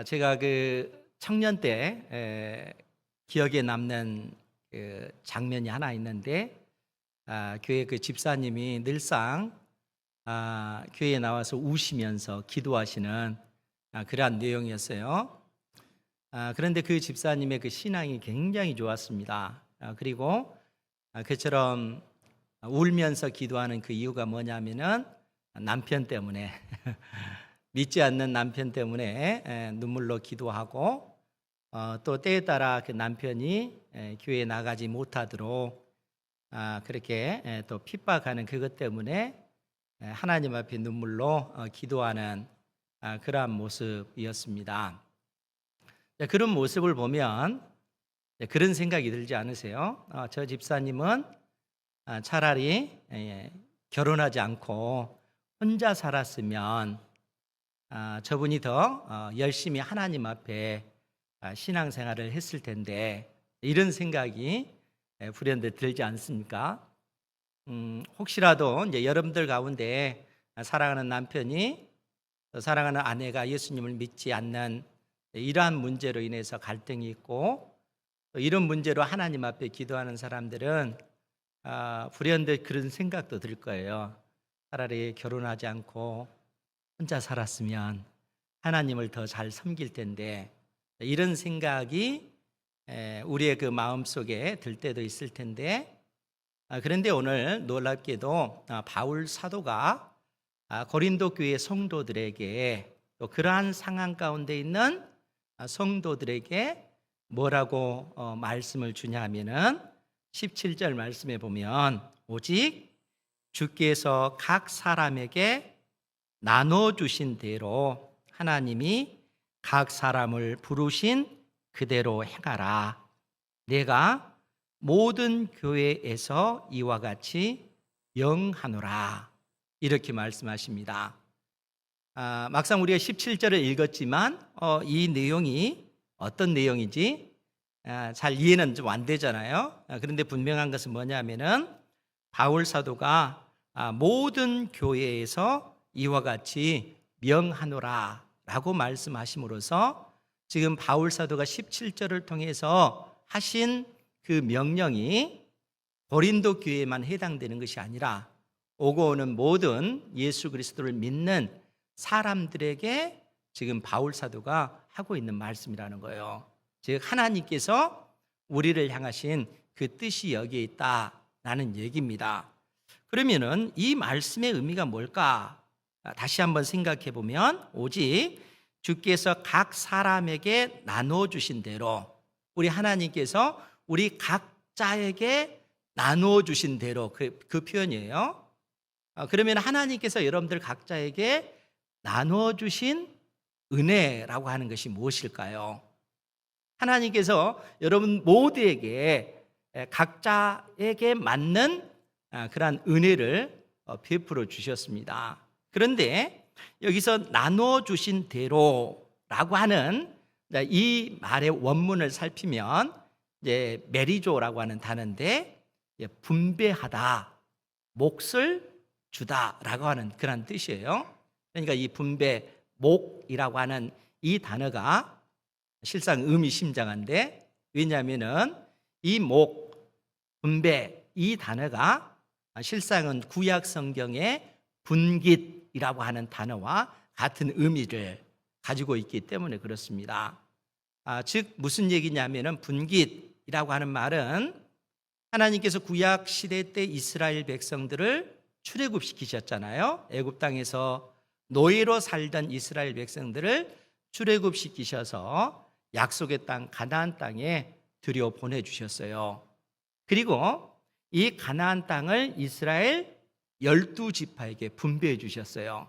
제가 그 청년 때 기억에 남는 그 장면이 하나 있는데, 교회 그 집사님이 늘상 교회에 나와서 우시면서 기도하시는 그러한 내용이었어요. 그런데 그 집사님의 그 신앙이 굉장히 좋았습니다. 그리고 그처럼 울면서 기도하는 그 이유가 뭐냐면은 남편 때문에 믿지 않는 남편 때문에 눈물로 기도하고, 또 때에 따라 그 남편이 교회에 나가지 못하도록 그렇게 또 핍박하는 그것 때문에 하나님 앞에 눈물로 기도하는 그러한 모습이었습니다. 그런 모습을 보면 그런 생각이 들지 않으세요? 저 집사님은 차라리 결혼하지 않고 혼자 살았으면 저분이 더 열심히 하나님 앞에 신앙생활을 했을 텐데, 이런 생각이 불현듯 들지 않습니까? 혹시라도 이제 여러분들 가운데 사랑하는 남편이, 사랑하는 아내가 예수님을 믿지 않는 이러한 문제로 인해서 갈등이 있고, 또 이런 문제로 하나님 앞에 기도하는 사람들은 불현듯 그런 생각도 들 거예요. 차라리 결혼하지 않고 혼자 살았으면 하나님을 더 잘 섬길 텐데, 이런 생각이 우리의 그 마음속에 들 때도 있을 텐데, 그런데 오늘 놀랍게도 바울 사도가 고린도 교회 성도들에게, 또 그러한 상황 가운데 있는 성도들에게 뭐라고 말씀을 주냐 하면은 17절 말씀에 보면, 오직 주께서 각 사람에게 나눠주신 대로 하나님이 각 사람을 부르신 그대로 행하라. 내가 모든 교회에서 이와 같이 명하노라. 이렇게 말씀하십니다. 막상 우리가 17절을 읽었지만 이 내용이 어떤 내용인지 잘 이해는 좀 안 되잖아요. 그런데 분명한 것은 뭐냐면은 바울 사도가 모든 교회에서 이와 같이 명하노라 라고 말씀하심으로써, 지금 바울 사도가 17절을 통해서 하신 그 명령이 고린도 교회에만 해당되는 것이 아니라 오고 오는 모든 예수 그리스도를 믿는 사람들에게 지금 바울 사도가 하고 있는 말씀이라는 거예요. 즉 하나님께서 우리를 향하신 그 뜻이 여기에 있다라는 얘기입니다. 그러면은 이 말씀의 의미가 뭘까? 다시 한번 생각해 보면, 오직 주께서 각 사람에게 나눠 주신 대로, 우리 하나님께서 우리 각자에게 나눠 주신 대로, 그 표현이에요. 그러면 하나님께서 여러분들 각자에게 나눠 주신 은혜라고 하는 것이 무엇일까요? 하나님께서 여러분 모두에게 각자에게 맞는 그러한 은혜를 베풀어 주셨습니다. 그런데 여기서 나눠 주신 대로라고 하는 이 말의 원문을 살피면, 이제 메리조라고 하는 단어인데, 분배하다, 몫을 주다라고 하는 그런 뜻이에요. 그러니까 이 분배, 몫이라고 하는 이 단어가 실상 의미심장한데, 왜냐하면은 이 목, 분배, 이 단어가 실상은 구약 성경의 분깃이라고 하는 단어와 같은 의미를 가지고 있기 때문에 그렇습니다. 즉 무슨 얘기냐면은, 분깃이라고 하는 말은 하나님께서 구약 시대 때 이스라엘 백성들을 출애굽시키셨잖아요. 애굽 땅에서 노예로 살던 이스라엘 백성들을 출애굽시키셔서 약속의 땅 가나안 땅에 들여 보내주셨어요. 그리고 이 가나안 땅을 이스라엘 12지파에게 분배해 주셨어요.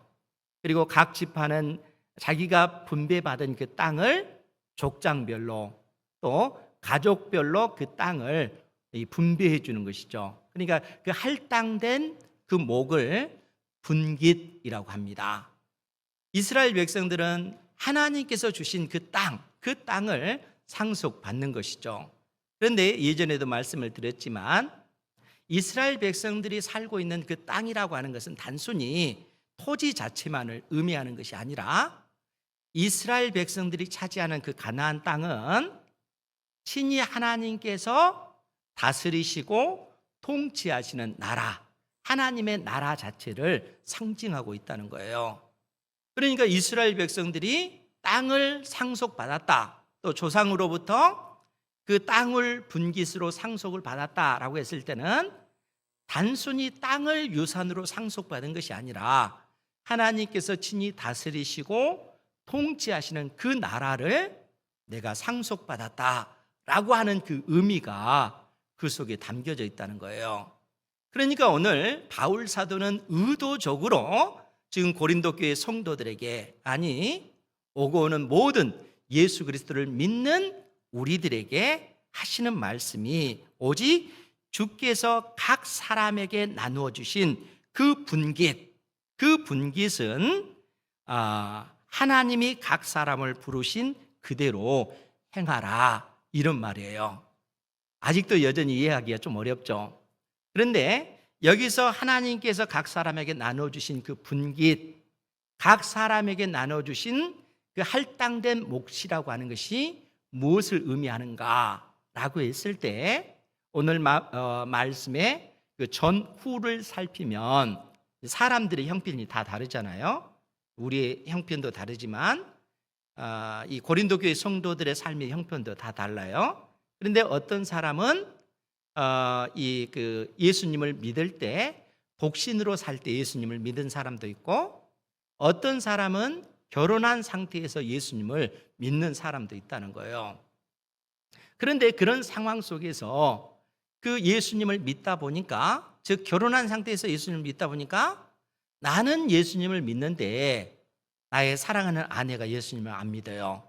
그리고 각 지파는 자기가 분배받은 그 땅을 족장별로, 또 가족별로 그 땅을 분배해 주는 것이죠. 그러니까 그 할당된 그 몫을 분깃이라고 합니다. 이스라엘 백성들은 하나님께서 주신 그 땅을 상속받는 것이죠. 그런데 예전에도 말씀을 드렸지만, 이스라엘 백성들이 살고 있는 그 땅이라고 하는 것은 단순히 토지 자체만을 의미하는 것이 아니라 이스라엘 백성들이 차지하는 그 가나안 땅은 친히 하나님께서 다스리시고 통치하시는 나라, 하나님의 나라 자체를 상징하고 있다는 거예요. 그러니까 이스라엘 백성들이 땅을 상속받았다, 또 조상으로부터 그 땅을 분깃으로 상속을 받았다라고 했을 때는 단순히 땅을 유산으로 상속받은 것이 아니라 하나님께서 친히 다스리시고 통치하시는 그 나라를 내가 상속받았다라고 하는 그 의미가 그 속에 담겨져 있다는 거예요. 그러니까 오늘 바울 사도는 의도적으로 지금 고린도 교회 성도들에게, 아니 오고 오는 모든 예수 그리스도를 믿는 우리들에게 하시는 말씀이 오직 주께서 각 사람에게 나누어 주신 그 분깃, 그 분깃은 하나님이 각 사람을 부르신 그대로 행하라, 이런 말이에요. 아직도 여전히 이해하기가 좀 어렵죠. 그런데 여기서 하나님께서 각 사람에게 나눠주신 그 분깃, 각 사람에게 나눠주신 그 할당된 몫이라고 하는 것이 무엇을 의미하는가라고 했을 때, 오늘 말씀의 그 전후를 살피면 사람들의 형편이 다 다르잖아요. 우리의 형편도 다르지만 이 고린도 교회 성도들의 삶의 형편도 다 달라요. 그런데 어떤 사람은 예수님을 믿을 때 독신으로 살 때 예수님을 믿은 사람도 있고, 어떤 사람은 결혼한 상태에서 예수님을 믿는 사람도 있다는 거예요. 그런데 그런 상황 속에서 그 예수님을 믿다 보니까, 즉 결혼한 상태에서 예수님을 믿다 보니까 나는 예수님을 믿는데 나의 사랑하는 아내가 예수님을 안 믿어요.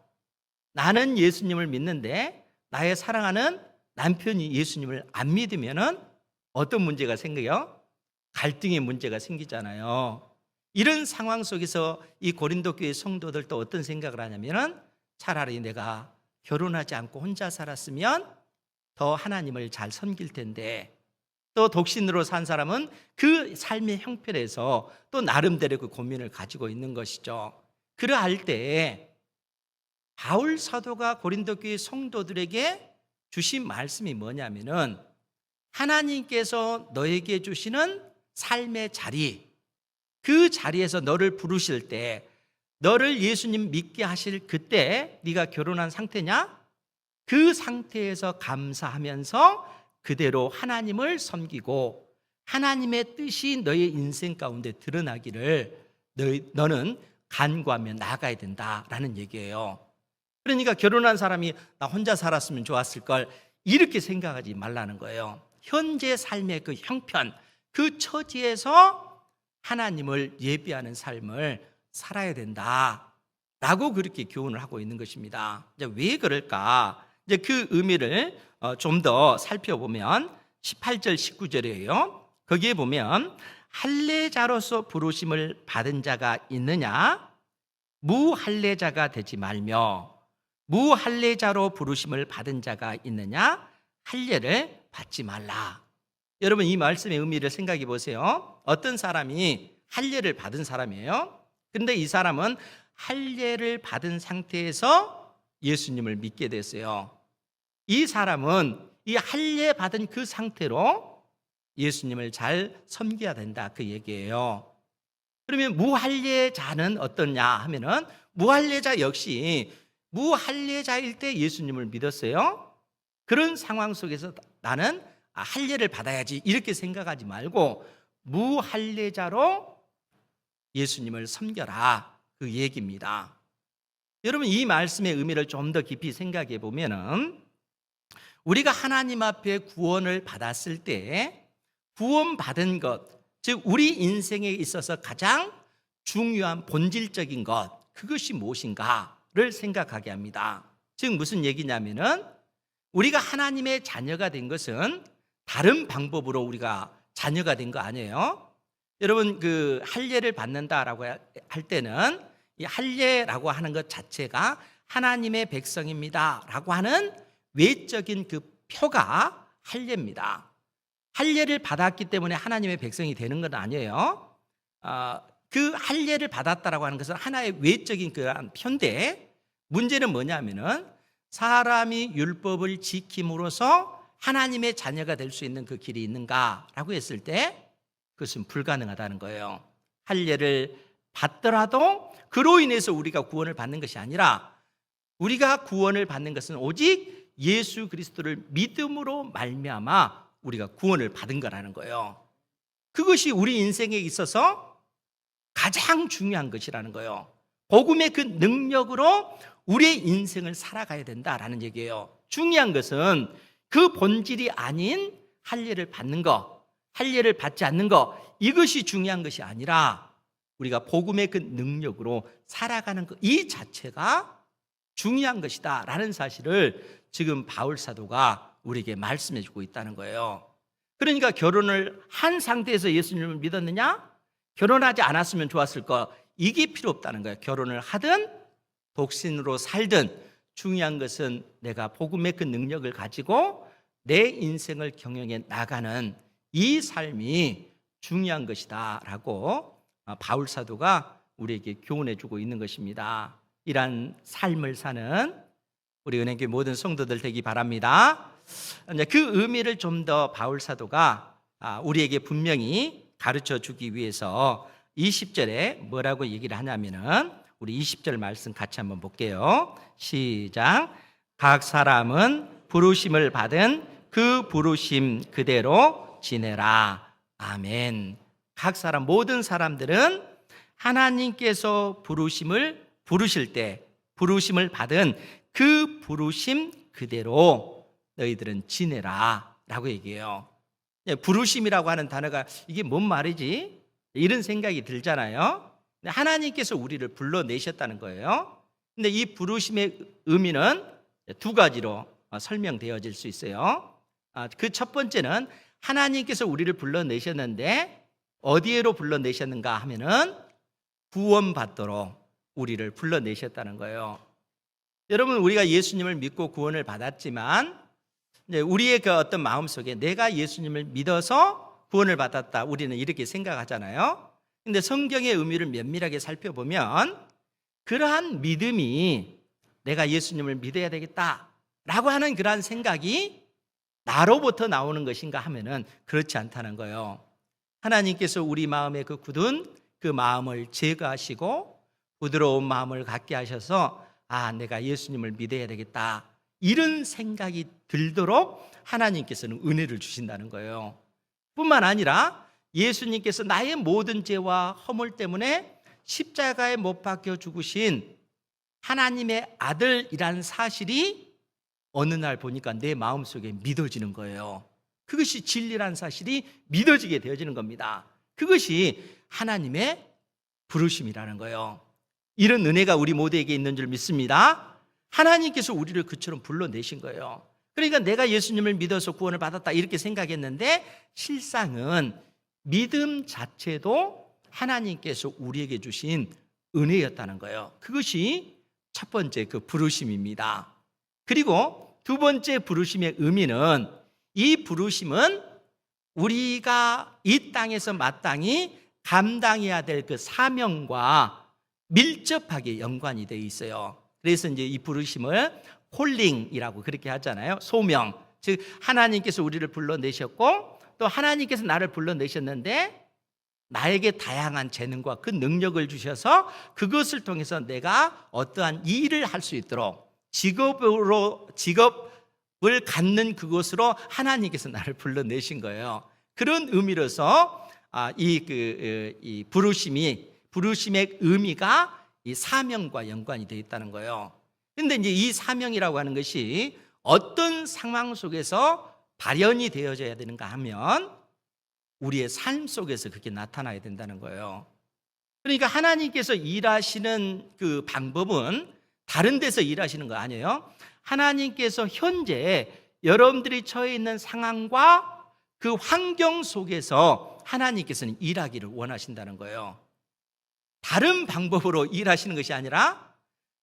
나는 예수님을 믿는데 나의 사랑하는 남편이 예수님을 안 믿으면은 어떤 문제가 생겨요? 갈등의 문제가 생기잖아요. 이런 상황 속에서 이 고린도 교회 성도들도 어떤 생각을 하냐면은 차라리 내가 결혼하지 않고 혼자 살았으면 더 하나님을 잘 섬길 텐데, 또 독신으로 산 사람은 그 삶의 형편에서 또 나름대로 그 고민을 가지고 있는 것이죠. 그러할 때 바울 사도가 고린도 교회 성도들에게 주신 말씀이 뭐냐면은, 하나님께서 너에게 주시는 삶의 자리, 그 자리에서 너를 부르실 때, 너를 예수님 믿게 하실 그때 네가 결혼한 상태냐? 그 상태에서 감사하면서 그대로 하나님을 섬기고 하나님의 뜻이 너의 인생 가운데 드러나기를 너는 간구하며 나아가야 된다라는 얘기예요. 그러니까 결혼한 사람이 나 혼자 살았으면 좋았을 걸, 이렇게 생각하지 말라는 거예요. 현재 삶의 그 형편, 그 처지에서 하나님을 예비하는 삶을 살아야 된다라고 그렇게 교훈을 하고 있는 것입니다. 이제 왜 그럴까? 이제 그 의미를 좀 더 살펴보면 18절 19절이에요. 거기에 보면 할례자로서 부르심을 받은 자가 있느냐? 무할례자가 되지 말며, 무할례자로 부르심을 받은 자가 있느냐? 할례를 받지 말라. 여러분, 이 말씀의 의미를 생각해 보세요. 어떤 사람이 할례를 받은 사람이에요. 그런데 이 사람은 할례를 받은 상태에서 예수님을 믿게 됐어요. 이 사람은 이 할례 받은 그 상태로 예수님을 잘 섬겨야 된다, 그 얘기예요. 그러면 무할례자는 어떠냐 하면은, 무할례자 역시 무할례자일 때 예수님을 믿었어요. 그런 상황 속에서 나는 할례를 받아야지 이렇게 생각하지 말고 무할례자로 예수님을 섬겨라, 그 얘기입니다. 여러분, 이 말씀의 의미를 좀 더 깊이 생각해 보면은, 우리가 하나님 앞에 구원을 받았을 때 구원받은 것, 즉 우리 인생에 있어서 가장 중요한 본질적인 것, 그것이 무엇인가를 생각하게 합니다. 즉 무슨 얘기냐면은, 우리가 하나님의 자녀가 된 것은 다른 방법으로 우리가 자녀가 된 거 아니에요. 여러분, 그 할례를 받는다라고 할 때는 이 할례라고 하는 것 자체가 하나님의 백성입니다라고 하는 외적인 그 표가 할례입니다. 할례를 받았기 때문에 하나님의 백성이 되는 건 아니에요. 그 할례를 받았다라고 하는 것은 하나의 외적인 그런 편데, 문제는 뭐냐면은 사람이 율법을 지킴으로써 하나님의 자녀가 될 수 있는 그 길이 있는가라고 했을 때 그것은 불가능하다는 거예요. 할례를 받더라도 그로 인해서 우리가 구원을 받는 것이 아니라, 우리가 구원을 받는 것은 오직 예수 그리스도를 믿음으로 말미암아 우리가 구원을 받은 거라는 거예요. 그것이 우리 인생에 있어서 가장 중요한 것이라는 거예요. 복음의 그 능력으로 우리의 인생을 살아가야 된다라는 얘기예요. 중요한 것은 그 본질이 아닌 할례를 받는 거, 할례를 받지 않는 거, 이것이 중요한 것이 아니라 우리가 복음의 그 능력으로 살아가는 것, 이 자체가 중요한 것이다라는 사실을 지금 바울 사도가 우리에게 말씀해 주고 있다는 거예요. 그러니까 결혼을 한 상태에서 예수님을 믿었느냐? 결혼하지 않았으면 좋았을 거, 이게 필요 없다는 거예요. 결혼을 하든 독신으로 살든 중요한 것은 내가 복음의 그 능력을 가지고 내 인생을 경영해 나가는 이 삶이 중요한 것이다 라고 바울 사도가 우리에게 교훈해 주고 있는 것입니다. 이러한 삶을 사는 우리 은행교회 모든 성도들 되기 바랍니다. 그 의미를 좀 더 바울 사도가 우리에게 분명히 가르쳐 주기 위해서 20절에 뭐라고 얘기를 하냐면은, 우리 20절 말씀 같이 한번 볼게요. 시작. 각 사람은 부르심을 받은 그 부르심 그대로 지내라. 아멘. 각 사람, 모든 사람들은 하나님께서 부르심을 부르실 때 부르심을 받은 그 부르심 그대로 너희들은 지내라 라고 얘기해요. 부르심이라고 하는 단어가 이게 뭔 말이지? 이런 생각이 들잖아요. 하나님께서 우리를 불러내셨다는 거예요. 근데 이 부르심의 의미는 두 가지로 설명되어질 수 있어요. 그 첫 번째는 하나님께서 우리를 불러내셨는데 어디에로 불러내셨는가 하면은 구원받도록 우리를 불러내셨다는 거예요. 여러분, 우리가 예수님을 믿고 구원을 받았지만 우리의 그 어떤 마음속에 내가 예수님을 믿어서 구원을 받았다, 우리는 이렇게 생각하잖아요. 근데 성경의 의미를 면밀하게 살펴보면 그러한 믿음이 내가 예수님을 믿어야 되겠다라고 하는 그러한 생각이 나로부터 나오는 것인가 하면은 그렇지 않다는 거예요. 하나님께서 우리 마음의 그 굳은 그 마음을 제거하시고 부드러운 마음을 갖게 하셔서 내가 예수님을 믿어야 되겠다, 이런 생각이 들도록 하나님께서는 은혜를 주신다는 거예요. 뿐만 아니라 예수님께서 나의 모든 죄와 허물 때문에 십자가에 못 박혀 죽으신 하나님의 아들이라는 사실이 어느 날 보니까 내 마음속에 믿어지는 거예요. 그것이 진리라는 사실이 믿어지게 되어지는 겁니다. 그것이 하나님의 부르심이라는 거예요. 이런 은혜가 우리 모두에게 있는 줄 믿습니다. 하나님께서 우리를 그처럼 불러내신 거예요. 그러니까 내가 예수님을 믿어서 구원을 받았다 이렇게 생각했는데 실상은 믿음 자체도 하나님께서 우리에게 주신 은혜였다는 거예요. 그것이 첫 번째 그 부르심입니다. 그리고 두 번째 부르심의 의미는, 이 부르심은 우리가 이 땅에서 마땅히 감당해야 될 그 사명과 밀접하게 연관이 되어 있어요. 그래서 이제 이 부르심을 콜링이라고 그렇게 하잖아요. 소명. 즉 하나님께서 우리를 불러내셨고 또 하나님께서 나를 불러내셨는데 나에게 다양한 재능과 그 능력을 주셔서 그것을 통해서 내가 어떠한 일을 할 수 있도록 직업을 갖는 그것으로 하나님께서 나를 불러내신 거예요. 그런 의미로서 이 부르심의 의미가 이 사명과 연관이 되어 있다는 거예요. 그런데 이제 이 사명이라고 하는 것이 어떤 상황 속에서 발현이 되어져야 되는가 하면 우리의 삶 속에서 그게 나타나야 된다는 거예요. 그러니까 하나님께서 일하시는 그 방법은 다른 데서 일하시는 거 아니에요. 하나님께서 현재 여러분들이 처해 있는 상황과 그 환경 속에서 하나님께서는 일하기를 원하신다는 거예요. 다른 방법으로 일하시는 것이 아니라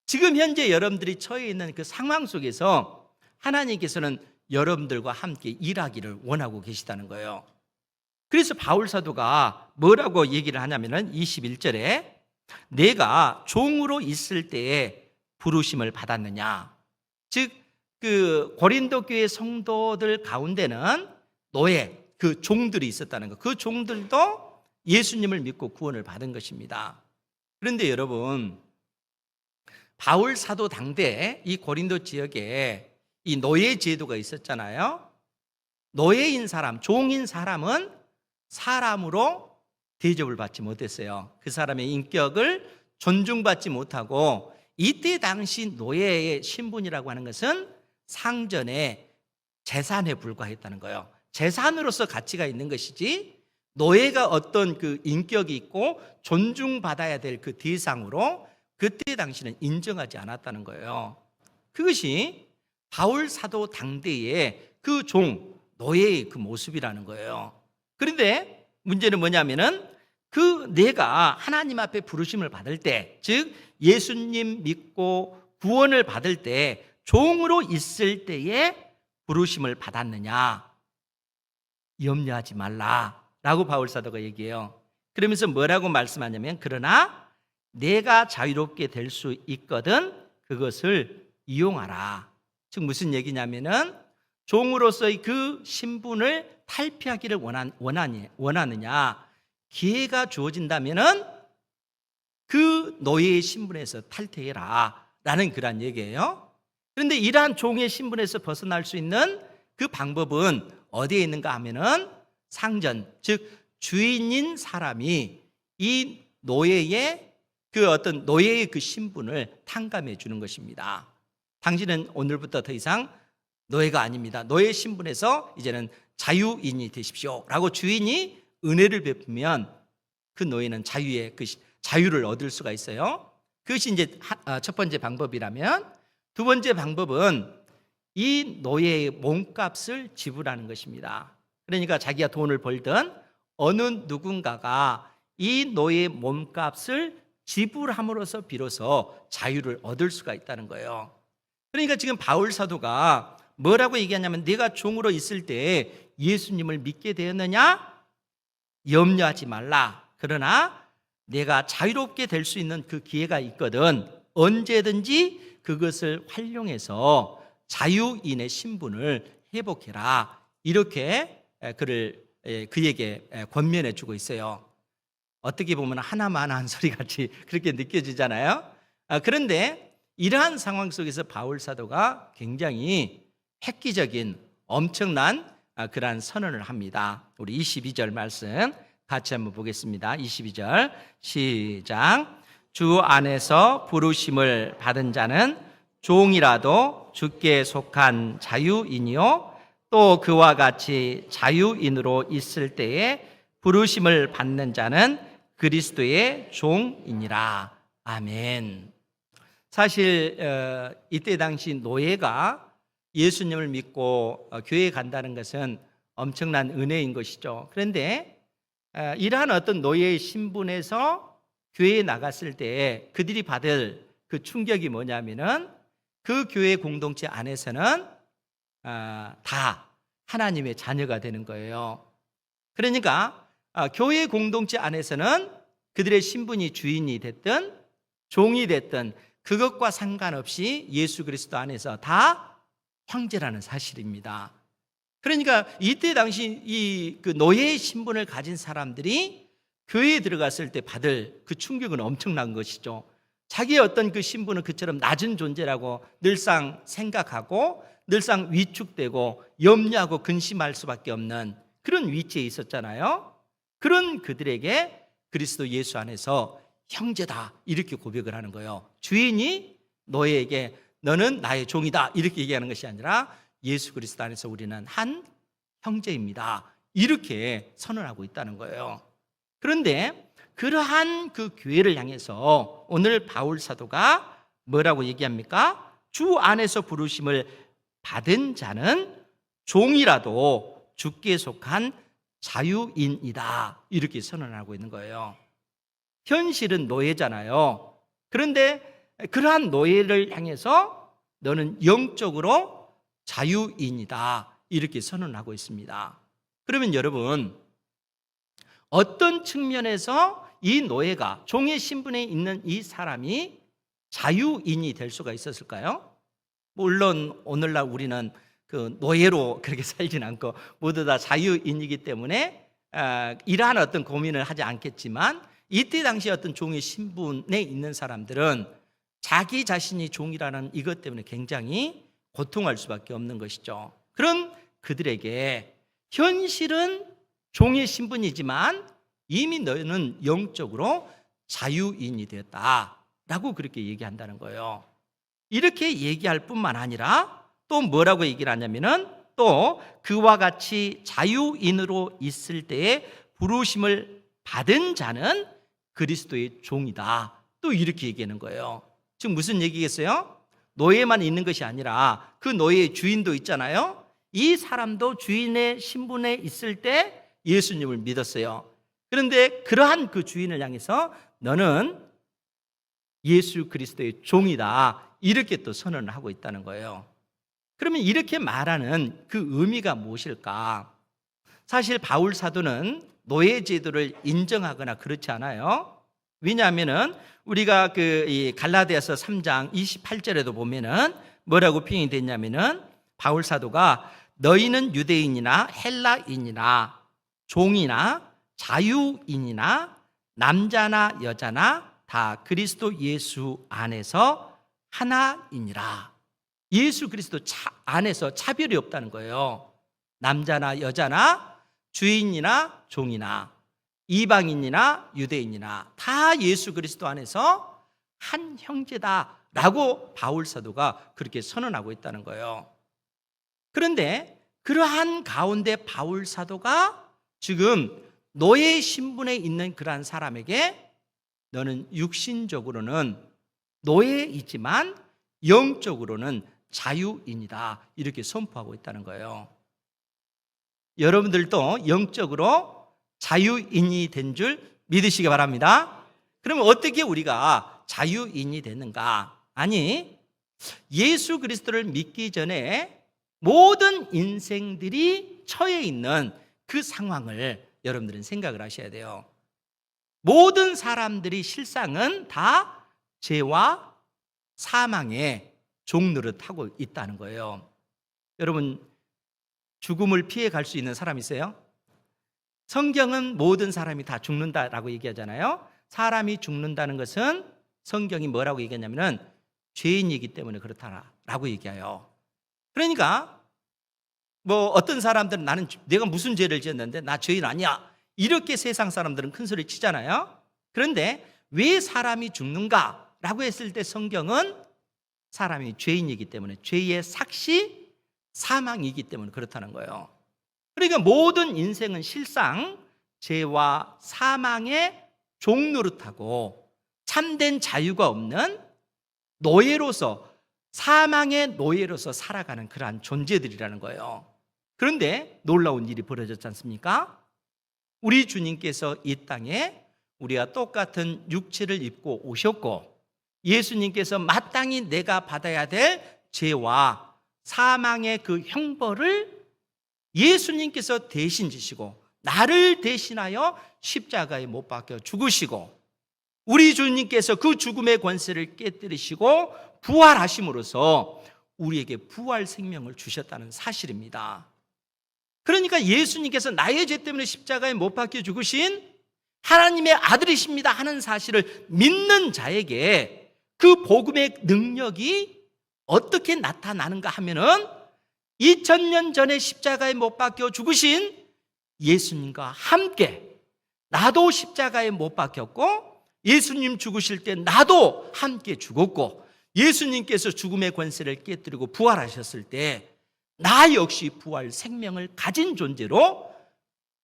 지금 현재 여러분들이 처해 있는 그 상황 속에서 하나님께서는 여러분들과 함께 일하기를 원하고 계시다는 거예요. 그래서 바울 사도가 뭐라고 얘기를 하냐면은 21절에 내가 종으로 있을 때에 부르심을 받았느냐. 즉 그 고린도 교회 성도들 가운데는 노예, 그 종들이 있었다는 것. 그 종들도 예수님을 믿고 구원을 받은 것입니다. 그런데 여러분, 바울 사도 당대 이 고린도 지역에 이 노예 제도가 있었잖아요. 노예인 사람, 종인 사람은 사람으로 대접을 받지 못했어요. 그 사람의 인격을 존중받지 못하고, 이때 당시 노예의 신분이라고 하는 것은 상전의 재산에 불과했다는 거예요. 재산으로서 가치가 있는 것이지 노예가 어떤 그 인격이 있고 존중받아야 될 그 대상으로 그때 당시는 인정하지 않았다는 거예요. 그것이 바울 사도 당대의 그 종, 노예의 그 모습이라는 거예요. 그런데 문제는 뭐냐면은 그 내가 하나님 앞에 부르심을 받을 때, 즉 예수님 믿고 구원을 받을 때 종으로 있을 때에 부르심을 받았느냐, 염려하지 말라라고 바울 사도가 얘기해요. 그러면서 뭐라고 말씀하냐면, 그러나 내가 자유롭게 될 수 있거든 그것을 이용하라. 즉 무슨 얘기냐면은 종으로서의 그 신분을 탈피하기를 원하느냐, 기회가 주어진다면은 그 노예의 신분에서 탈퇴해라 라는 그런 얘기예요. 그런데 이러한 종의 신분에서 벗어날 수 있는 그 방법은 어디에 있는가 하면은 상전, 즉 주인인 사람이 이 노예의 그 어떤 노예의 그 신분을 탕감해 주는 것입니다. 당신은 오늘부터 더 이상 노예가 아닙니다. 노예 신분에서 이제는 자유인이 되십시오 라고 주인이 은혜를 베푸면 그 노예는 자유를 얻을 수가 있어요. 그것이 이제 첫 번째 방법이라면, 두 번째 방법은 이 노예의 몸값을 지불하는 것입니다. 그러니까 자기가 돈을 벌든 어느 누군가가 이 노예의 몸값을 지불함으로써 비로소 자유를 얻을 수가 있다는 거예요. 그러니까 지금 바울 사도가 뭐라고 얘기하냐면, 내가 종으로 있을 때 예수님을 믿게 되었느냐? 염려하지 말라. 그러나 내가 자유롭게 될 수 있는 그 기회가 있거든 언제든지 그것을 활용해서 자유인의 신분을 회복해라. 이렇게 그에게 권면해 주고 있어요. 어떻게 보면 하나만한 소리 같이 그렇게 느껴지잖아요. 그런데 이러한 상황 속에서 바울 사도가 굉장히 획기적인 엄청난 그러한 선언을 합니다. 우리 22절 말씀 같이 한번 보겠습니다. 22절 시작. 주 안에서 부르심을 받은 자는 종이라도 주께 속한 자유인이요 또 그와 같이 자유인으로 있을 때에 부르심을 받는 자는 그리스도의 종이니라. 아멘. 사실 이때 당시 노예가 예수님을 믿고 교회에 간다는 것은 엄청난 은혜인 것이죠. 그런데 이러한 어떤 노예의 신분에서 교회에 나갔을 때 그들이 받을 그 충격이 뭐냐면은 그 교회 공동체 안에서는 다 하나님의 자녀가 되는 거예요. 그러니까 교회 공동체 안에서는 그들의 신분이 주인이 됐든 종이 됐든 그것과 상관없이 예수 그리스도 안에서 다 형제라는 사실입니다. 그러니까 이때 당시 그 노예의 신분을 가진 사람들이 교회에 들어갔을 때 받을 그 충격은 엄청난 것이죠. 자기의 어떤 그 신분은 그처럼 낮은 존재라고 늘상 생각하고 늘상 위축되고 염려하고 근심할 수밖에 없는 그런 위치에 있었잖아요. 그런 그들에게 그리스도 예수 안에서 형제다 이렇게 고백을 하는 거예요. 주인이 노예에게 너는 나의 종이다 이렇게 얘기하는 것이 아니라 예수 그리스도 안에서 우리는 한 형제입니다 이렇게 선언하고 있다는 거예요. 그런데 그러한 그 교회를 향해서 오늘 바울 사도가 뭐라고 얘기합니까? 주 안에서 부르심을 받은 자는 종이라도 주께 속한 자유인이다 이렇게 선언하고 있는 거예요. 현실은 노예잖아요. 그런데 그러한 노예를 향해서 너는 영적으로 자유인이다 이렇게 선언하고 있습니다. 그러면 여러분, 어떤 측면에서 이 노예가 종의 신분에 있는 이 사람이 자유인이 될 수가 있었을까요? 물론 오늘날 우리는 그 노예로 그렇게 살진 않고 모두 다 자유인이기 때문에 이러한 어떤 고민을 하지 않겠지만, 이때 당시 어떤 종의 신분에 있는 사람들은 자기 자신이 종이라는 이것 때문에 굉장히 고통할 수밖에 없는 것이죠. 그런 그들에게 현실은 종의 신분이지만 이미 너희는 영적으로 자유인이 되었다라고 그렇게 얘기한다는 거예요. 이렇게 얘기할 뿐만 아니라 또 뭐라고 얘기를 하냐면은, 또 그와 같이 자유인으로 있을 때에 부르심을 받은 자는 그리스도의 종이다, 또 이렇게 얘기하는 거예요. 지금 무슨 얘기겠어요? 노예만 있는 것이 아니라 그 노예의 주인도 있잖아요. 이 사람도 주인의 신분에 있을 때 예수님을 믿었어요. 그런데 그러한 그 주인을 향해서 너는 예수 그리스도의 종이다, 이렇게 또 선언을 하고 있다는 거예요. 그러면 이렇게 말하는 그 의미가 무엇일까? 사실 바울 사도는 노예 제도를 인정하거나 그렇지 않아요. 왜냐하면은 우리가 이 갈라디아서 3장 28절에도 보면은 뭐라고 표현이 됐냐면은, 바울 사도가 너희는 유대인이나 헬라인이나 종이나 자유인이나 남자나 여자나 다 그리스도 예수 안에서 하나이니라. 예수 그리스도 안에서 차별이 없다는 거예요. 남자나 여자나 주인이나 종이나 이방인이나 유대인이나 다 예수 그리스도 안에서 한 형제다라고 바울 사도가 그렇게 선언하고 있다는 거예요. 그런데 그러한 가운데 바울 사도가 지금 노예 신분에 있는 그러한 사람에게 너는 육신적으로는 노예이지만 영적으로는 자유인이다, 이렇게 선포하고 있다는 거예요. 여러분들도 영적으로 자유인이 된 줄 믿으시기 바랍니다. 그러면 어떻게 우리가 자유인이 됐는가? 아니, 예수 그리스도를 믿기 전에 모든 인생들이 처해 있는 그 상황을 여러분들은 생각을 하셔야 돼요. 모든 사람들이 실상은 다 죄와 사망의 종노릇하고 있다는 거예요. 여러분, 죽음을 피해 갈 수 있는 사람 있어요? 성경은 모든 사람이 다 죽는다라고 얘기하잖아요. 사람이 죽는다는 것은 성경이 뭐라고 얘기하냐면은 죄인이기 때문에 그렇다라고 얘기해요. 그러니까 뭐 어떤 사람들은 내가 무슨 죄를 지었는데 나 죄인 아니야, 이렇게 세상 사람들은 큰 소리 치잖아요. 그런데 왜 사람이 죽는가라고 했을 때 성경은 사람이 죄인이기 때문에, 죄의 삭시 사망이기 때문에 그렇다는 거예요. 그러니까 모든 인생은 실상 죄와 사망의 종노릇하고 참된 자유가 없는 노예로서, 사망의 노예로서 살아가는 그러한 존재들이라는 거예요. 그런데 놀라운 일이 벌어졌지 않습니까? 우리 주님께서 이 땅에 우리와 똑같은 육체를 입고 오셨고, 예수님께서 마땅히 내가 받아야 될 죄와 사망의 그 형벌을 예수님께서 대신 지시고 나를 대신하여 십자가에 못 박혀 죽으시고, 우리 주님께서 그 죽음의 권세를 깨뜨리시고 부활하심으로써 우리에게 부활 생명을 주셨다는 사실입니다. 그러니까 예수님께서 나의 죄 때문에 십자가에 못 박혀 죽으신 하나님의 아들이십니다 하는 사실을 믿는 자에게 그 복음의 능력이 어떻게 나타나는가 하면은 2000년 전에 십자가에 못 박혀 죽으신 예수님과 함께 나도 십자가에 못 박혔고, 예수님 죽으실 때 나도 함께 죽었고, 예수님께서 죽음의 권세를 깨뜨리고 부활하셨을 때 나 역시 부활 생명을 가진 존재로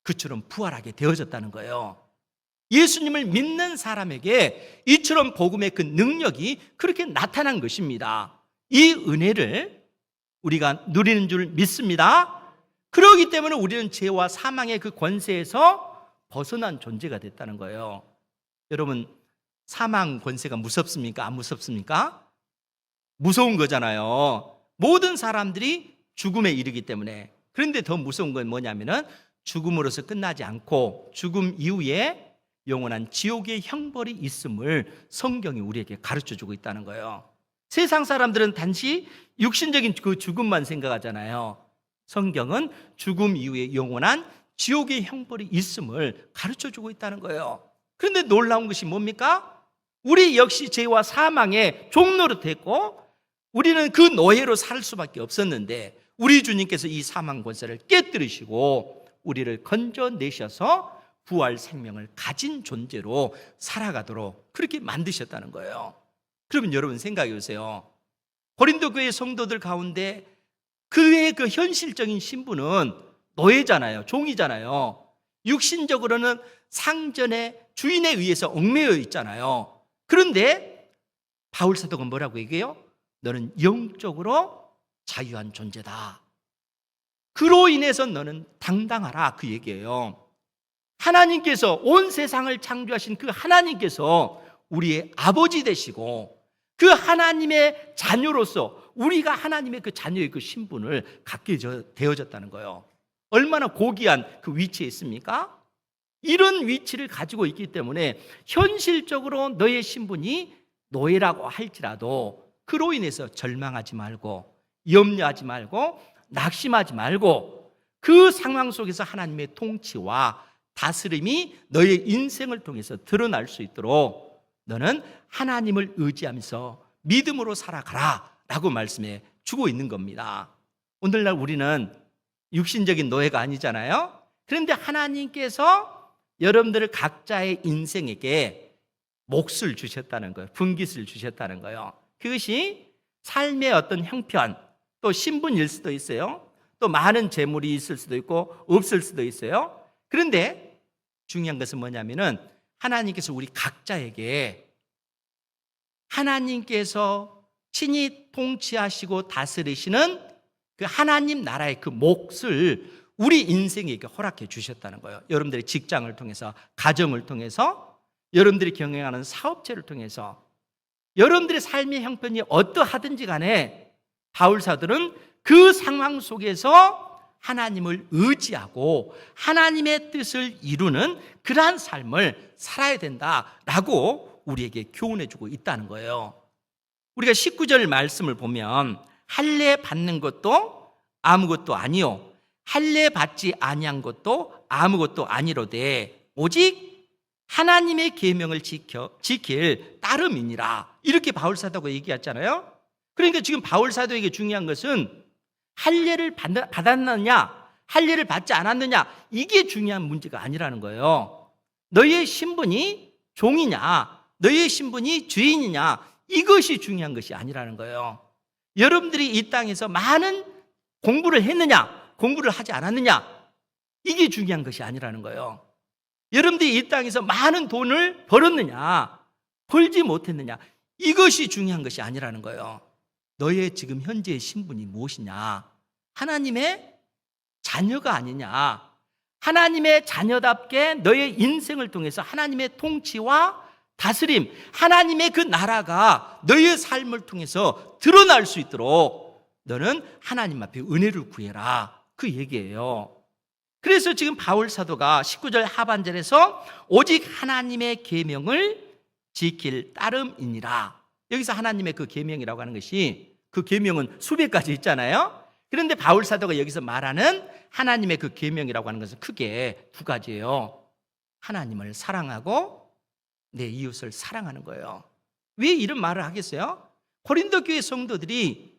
그처럼 부활하게 되어졌다는 거예요. 예수님을 믿는 사람에게 이처럼 복음의 그 능력이 그렇게 나타난 것입니다. 이 은혜를 우리가 누리는 줄 믿습니다. 그렇기 때문에 우리는 죄와 사망의 그 권세에서 벗어난 존재가 됐다는 거예요. 여러분, 사망 권세가 무섭습니까? 안 무섭습니까? 무서운 거잖아요. 모든 사람들이 죽음에 이르기 때문에. 그런데 더 무서운 건 뭐냐면은 죽음으로서 끝나지 않고 죽음 이후에 영원한 지옥의 형벌이 있음을 성경이 우리에게 가르쳐주고 있다는 거예요. 세상 사람들은 단지 육신적인 그 죽음만 생각하잖아요. 성경은 죽음 이후에 영원한 지옥의 형벌이 있음을 가르쳐주고 있다는 거예요. 그런데 놀라운 것이 뭡니까? 우리 역시 죄와 사망의 종로로 됐고 우리는 그 노예로 살 수밖에 없었는데 우리 주님께서 이 사망 권세를 깨뜨리시고 우리를 건져내셔서 부활 생명을 가진 존재로 살아가도록 그렇게 만드셨다는 거예요. 그러면 여러분 생각해 보세요. 고린도 교회 성도들 가운데 그의 그 현실적인 신분은 노예잖아요. 종이잖아요. 육신적으로는 상전의 주인에 의해서 얽매여 있잖아요. 그런데 바울 사도가 뭐라고 얘기해요? 너는 영적으로 자유한 존재다. 그로 인해서 너는 당당하라, 그 얘기예요. 하나님께서 온 세상을 창조하신 그 하나님께서 우리의 아버지 되시고 그 하나님의 자녀로서 우리가 하나님의 그 자녀의 그 신분을 갖게 되어졌다는 거예요. 얼마나 고귀한 그 위치에 있습니까? 이런 위치를 가지고 있기 때문에 현실적으로 너의 신분이 노예라고 할지라도 그로 인해서 절망하지 말고 염려하지 말고 낙심하지 말고 그 상황 속에서 하나님의 통치와 다스림이 너의 인생을 통해서 드러날 수 있도록 너는 하나님을 의지하면서 믿음으로 살아가라 라고 말씀해 주고 있는 겁니다. 오늘날 우리는 육신적인 노예가 아니잖아요. 그런데 하나님께서 여러분들 각자의 인생에게 몫을 주셨다는 거예요. 분깃을 주셨다는 거예요. 그것이 삶의 어떤 형편, 또 신분일 수도 있어요. 또 많은 재물이 있을 수도 있고 없을 수도 있어요. 그런데 중요한 것은 뭐냐면은 하나님께서 우리 각자에게 하나님께서 친히 통치하시고 다스리시는 그 하나님 나라의 그 몫을 우리 인생에게 허락해 주셨다는 거예요. 여러분들의 직장을 통해서, 가정을 통해서, 여러분들이 경영하는 사업체를 통해서 여러분들의 삶의 형편이 어떠하든지 간에 바울 사도는 그 상황 속에서 하나님을 의지하고 하나님의 뜻을 이루는 그러한 삶을 살아야 된다라고 우리에게 교훈해 주고 있다는 거예요. 우리가 19절 말씀을 보면 할례 받는 것도 아무것도 아니요 할례 받지 아니한 것도 아무것도 아니로되 오직 하나님의 계명을 지킬 따름이니라. 이렇게 바울 사도가 얘기했잖아요. 그러니까 지금 바울 사도에게 중요한 것은 할례를 받았느냐 할례를 받지 않았느냐 이게 중요한 문제가 아니라는 거예요. 너의 신분이 종이냐 너의 신분이 주인이냐 이것이 중요한 것이 아니라는 거예요. 여러분들이 이 땅에서 많은 공부를 했느냐 공부를 하지 않았느냐 이게 중요한 것이 아니라는 거예요. 여러분들이 이 땅에서 많은 돈을 벌었느냐 벌지 못했느냐 이것이 중요한 것이 아니라는 거예요. 너의 지금 현재의 신분이 무엇이냐? 하나님의 자녀가 아니냐? 하나님의 자녀답게 너의 인생을 통해서 하나님의 통치와 다스림, 하나님의 그 나라가 너의 삶을 통해서 드러날 수 있도록 너는 하나님 앞에 은혜를 구해라. 그 얘기예요. 그래서 지금 바울 사도가 19절 하반절에서 오직 하나님의 계명을 지킬 따름이니라. 여기서 하나님의 그 계명이라고 하는 것이 그 계명은 수백 가지 있잖아요. 그런데 바울 사도가 여기서 말하는 하나님의 그 계명이라고 하는 것은 크게 두 가지예요. 하나님을 사랑하고 내 이웃을 사랑하는 거예요. 왜 이런 말을 하겠어요? 고린도 교회 성도들이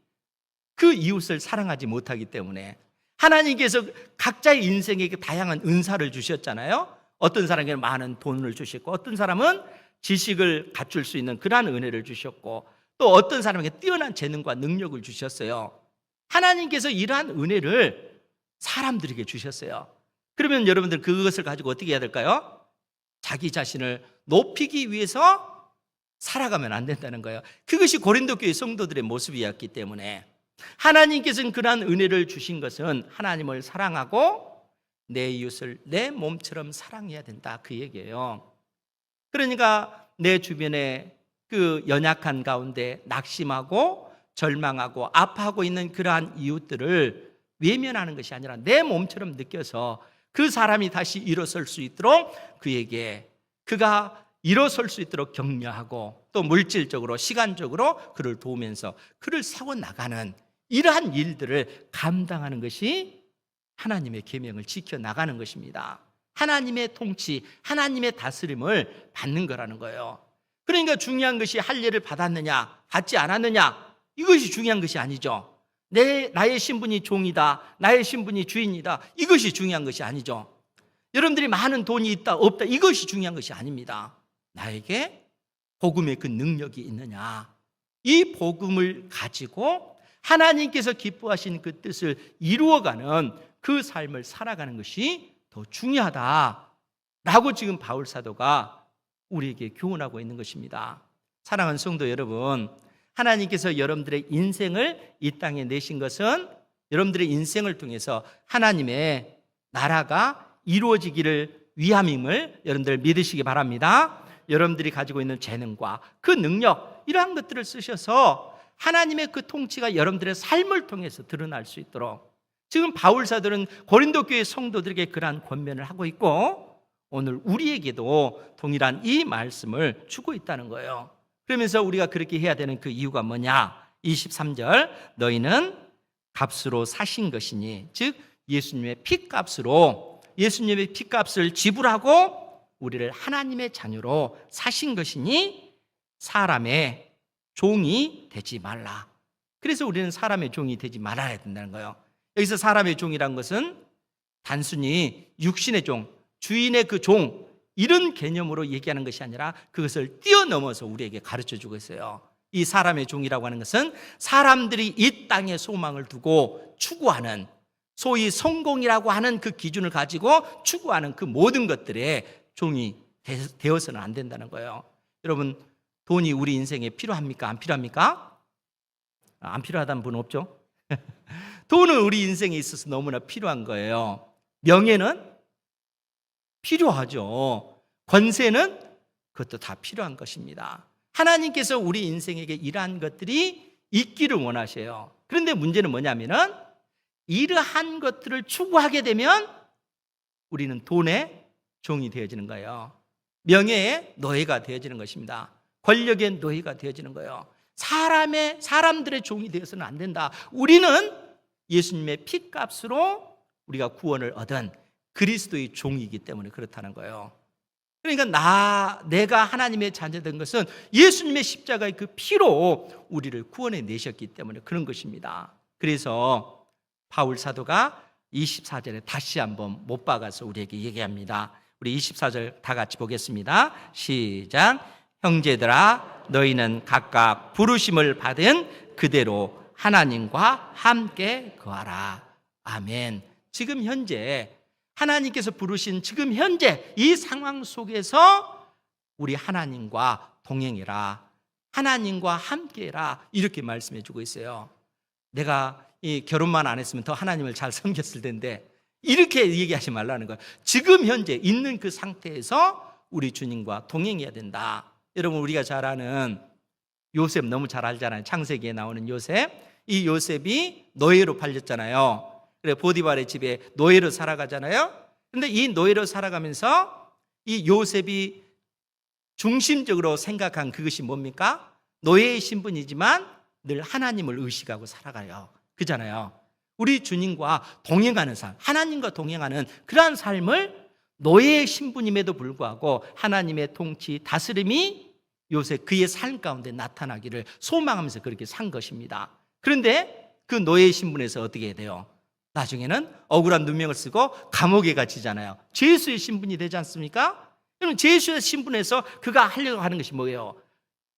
그 이웃을 사랑하지 못하기 때문에 하나님께서 각자의 인생에게 다양한 은사를 주셨잖아요. 어떤 사람에게는 많은 돈을 주셨고 어떤 사람은 지식을 갖출 수 있는 그러한 은혜를 주셨고 또 어떤 사람에게 뛰어난 재능과 능력을 주셨어요. 하나님께서 이러한 은혜를 사람들에게 주셨어요. 그러면 여러분들 그것을 가지고 어떻게 해야 될까요? 자기 자신을 높이기 위해서 살아가면 안 된다는 거예요. 그것이 고린도 교회 성도들의 모습이었기 때문에 하나님께서는 그러한 은혜를 주신 것은 하나님을 사랑하고 내 이웃을 내 몸처럼 사랑해야 된다 그 얘기예요. 그러니까 내 주변에 그 연약한 가운데 낙심하고 절망하고 아파하고 있는 그러한 이웃들을 외면하는 것이 아니라 내 몸처럼 느껴서 그 사람이 다시 일어설 수 있도록 그에게 그가 일어설 수 있도록 격려하고 또 물질적으로 시간적으로 그를 도우면서 그를 세워나가는 이러한 일들을 감당하는 것이 하나님의 계명을 지켜나가는 것입니다. 하나님의 통치, 하나님의 다스림을 받는 거라는 거예요. 그러니까 중요한 것이 할례를 받았느냐 받지 않았느냐 이것이 중요한 것이 아니죠. 나의 신분이 종이다, 나의 신분이 주인이다, 이것이 중요한 것이 아니죠. 여러분들이 많은 돈이 있다 없다 이것이 중요한 것이 아닙니다. 나에게 복음의 그 능력이 있느냐, 이 복음을 가지고 하나님께서 기뻐하시는 그 뜻을 이루어가는 그 삶을 살아가는 것이 더 중요하다라고 지금 바울 사도가 우리에게 교훈하고 있는 것입니다. 사랑하는 성도 여러분, 하나님께서 여러분들의 인생을 이 땅에 내신 것은 여러분들의 인생을 통해서 하나님의 나라가 이루어지기를 위함임을 여러분들 믿으시기 바랍니다. 여러분들이 가지고 있는 재능과 그 능력 이러한 것들을 쓰셔서 하나님의 그 통치가 여러분들의 삶을 통해서 드러날 수 있도록 지금 바울 사도는 고린도 교회 성도들에게 그러한 권면을 하고 있고 오늘 우리에게도 동일한 이 말씀을 주고 있다는 거예요. 그러면서 우리가 그렇게 해야 되는 그 이유가 뭐냐? 23절 너희는 값으로 사신 것이니, 즉 예수님의 피값으로 예수님의 피값을 지불하고 우리를 하나님의 자녀로 사신 것이니 사람의 종이 되지 말라. 그래서 우리는 사람의 종이 되지 말아야 된다는 거예요. 여기서 사람의 종이란 것은 단순히 육신의 종, 주인의 그 종 이런 개념으로 얘기하는 것이 아니라 그것을 뛰어넘어서 우리에게 가르쳐주고 있어요. 이 사람의 종이라고 하는 것은 사람들이 이 땅에 소망을 두고 추구하는, 소위 성공이라고 하는 그 기준을 가지고 추구하는 그 모든 것들의 종이 되어서는 안 된다는 거예요. 여러분, 돈이 우리 인생에 필요합니까? 안 필요합니까? 안 필요하다는 분 없죠? 돈은 우리 인생에 있어서 너무나 필요한 거예요. 명예는 필요하죠. 권세는 그것도 다 필요한 것입니다. 하나님께서 우리 인생에게 이러한 것들이 있기를 원하셔요. 그런데 문제는 뭐냐면은 이러한 것들을 추구하게 되면 우리는 돈의 종이 되어지는 거예요. 명예의 노예가 되어지는 것입니다. 권력의 노예가 되어지는 거예요. 사람들의 종이 되어서는 안 된다. 우리는 예수님의 피값으로 우리가 구원을 얻은 그리스도의 종이기 때문에 그렇다는 거예요. 그러니까 내가 하나님의 자녀된 것은 예수님의 십자가의 그 피로 우리를 구원해 내셨기 때문에 그런 것입니다. 그래서 바울 사도가 24절에 다시 한번 못 박아서 우리에게 얘기합니다. 우리 24절 다 같이 보겠습니다. 시작. 형제들아 너희는 각각 부르심을 받은 그대로 하나님과 함께 거하라. 아멘. 지금 현재 하나님께서 부르신 지금 현재 이 상황 속에서 우리 하나님과 동행해라, 하나님과 함께해라 이렇게 말씀해 주고 있어요. 내가 이 결혼만 안 했으면 더 하나님을 잘 섬겼을 텐데 이렇게 얘기하지 말라는 거예요. 지금 현재 있는 그 상태에서 우리 주님과 동행해야 된다. 여러분, 우리가 잘 아는 요셉 너무 잘 알잖아요. 창세기에 나오는 요셉. 이 요셉이 노예로 팔렸잖아요. 그래 보디발의 집에 노예로 살아가잖아요. 그런데 이 노예로 살아가면서 이 요셉이 중심적으로 생각한 그것이 뭡니까? 노예의 신분이지만 늘 하나님을 의식하고 살아가요. 그잖아요. 우리 주님과 동행하는 삶, 하나님과 동행하는 그러한 삶을 노예의 신분임에도 불구하고 하나님의 통치, 다스림이 요셉 그의 삶 가운데 나타나기를 소망하면서 그렇게 산 것입니다. 그런데 그 노예의 신분에서 어떻게 해야 돼요? 나중에는 억울한 누명을 쓰고 감옥에 갇히잖아요. 죄수의 신분이 되지 않습니까? 여러분, 죄수의 신분에서 그가 하려고 하는 것이 뭐예요?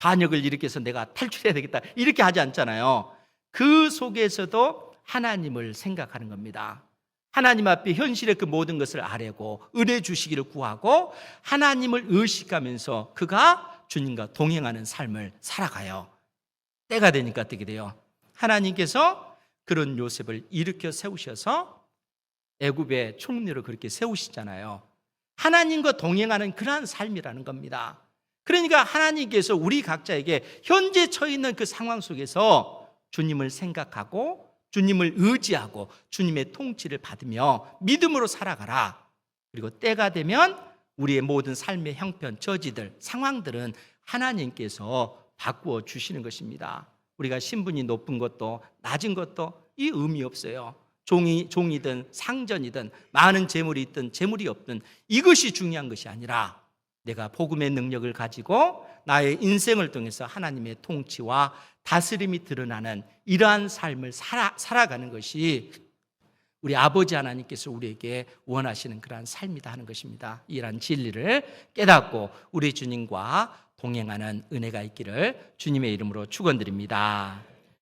반역을 일으켜서 내가 탈출해야 되겠다 이렇게 하지 않잖아요. 그 속에서도 하나님을 생각하는 겁니다. 하나님 앞에 현실의 그 모든 것을 아뢰고 은혜 주시기를 구하고 하나님을 의식하면서 그가 주님과 동행하는 삶을 살아가요. 때가 되니까 어떻게 돼요? 하나님께서 그런 요셉을 일으켜 세우셔서 애굽의 총리로 그렇게 세우시잖아요. 하나님과 동행하는 그러한 삶이라는 겁니다. 그러니까 하나님께서 우리 각자에게 현재 처해 있는 그 상황 속에서 주님을 생각하고 주님을 의지하고 주님의 통치를 받으며 믿음으로 살아가라. 그리고 때가 되면 우리의 모든 삶의 형편, 저지들, 상황들은 하나님께서 바꾸어 주시는 것입니다. 우리가 신분이 높은 것도 낮은 것도 이 의미 없어요. 종이든 상전이든 많은 재물이 있든 재물이 없든 이것이 중요한 것이 아니라 내가 복음의 능력을 가지고 나의 인생을 통해서 하나님의 통치와 다스림이 드러나는 이러한 삶을 살아가는 것이 우리 아버지 하나님께서 우리에게 원하시는 그러한 삶이다 하는 것입니다. 이러한 진리를 깨닫고 우리 주님과 동행하는 은혜가 있기를 주님의 이름으로 축원드립니다.